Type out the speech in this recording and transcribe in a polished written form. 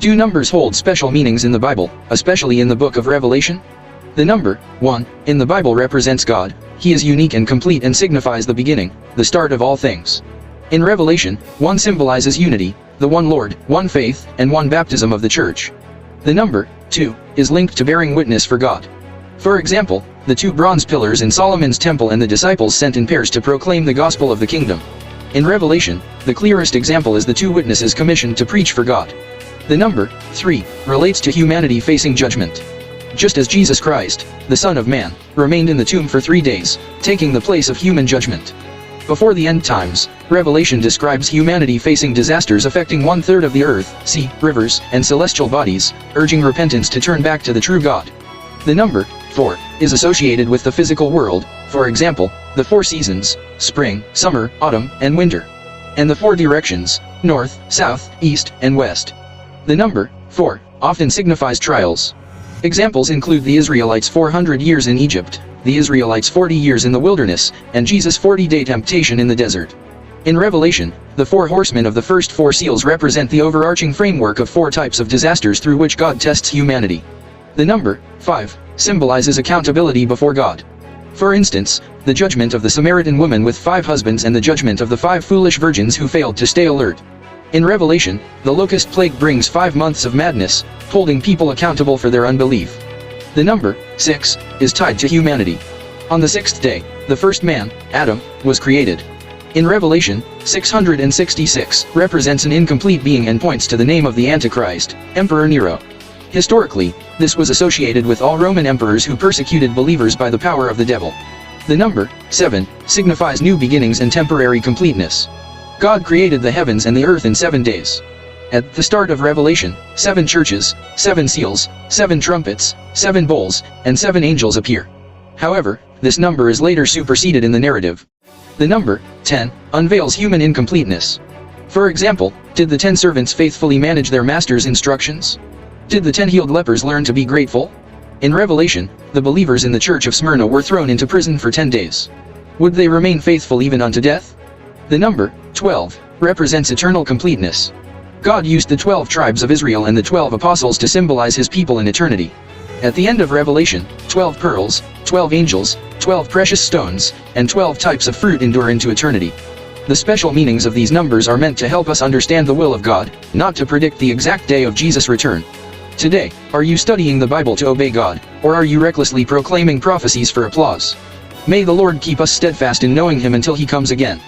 Do numbers hold special meanings in the Bible, especially in the book of Revelation? The number 1 in the Bible represents God. He is unique and complete and signifies the beginning, the start of all things. In Revelation, 1 symbolizes unity, the one Lord, one faith, and one baptism of the church. The number 2 is linked to bearing witness for God. For example, the 2 bronze pillars in Solomon's temple and the disciples sent in pairs to proclaim the gospel of the kingdom. In Revelation, the clearest example is the 2 witnesses commissioned to preach for God. The number 3 relates to humanity facing judgment. Just as Jesus Christ, the Son of Man, remained in the tomb for 3 days, taking the place of human judgment. Before the end times, Revelation describes humanity facing disasters affecting 1/3 of the earth, sea, rivers, and celestial bodies, urging repentance to turn back to the true God. The number 4 is associated with the physical world, for example, the 4 seasons, spring, summer, autumn, and winter. And the 4 directions, north, south, east, and west. The number 4 often signifies trials. Examples include the Israelites' 400 years in Egypt, the Israelites' 40 years in the wilderness, and Jesus' 40-day temptation in the desert. In Revelation, the 4 horsemen of the first 4 seals represent the overarching framework of 4 types of disasters through which God tests humanity. The number 5 symbolizes accountability before God. For instance, the judgment of the Samaritan woman with 5 husbands and the judgment of the 5 foolish virgins who failed to stay alert. In Revelation, the locust plague brings 5 months of madness, holding people accountable for their unbelief. The number 6 is tied to humanity. On the 6th day, the first man, Adam, was created. In Revelation, 666 represents an incomplete being and points to the name of the Antichrist, Emperor Nero. Historically, this was associated with all Roman emperors who persecuted believers by the power of the devil. The number 7 signifies new beginnings and temporary completeness. God created the heavens and the earth in 7 days. At the start of Revelation, 7 churches, 7 seals, 7 trumpets, 7 bowls, and 7 angels appear. However, this number is later superseded in the narrative. The number 10 unveils human incompleteness. For example, did the 10 servants faithfully manage their master's instructions? Did the 10 healed lepers learn to be grateful? In Revelation, the believers in the church of Smyrna were thrown into prison for 10 days. Would they remain faithful even unto death? The number 12 represents eternal completeness. God used the 12 tribes of Israel and the 12 apostles to symbolize his people in eternity. At the end of Revelation, 12 pearls, 12 angels, 12 precious stones, and 12 types of fruit endure into eternity. The special meanings of these numbers are meant to help us understand the will of God, not to predict the exact day of Jesus' return. Today, are you studying the Bible to obey God, or are you recklessly proclaiming prophecies for applause? May the Lord keep us steadfast in knowing him until he comes again.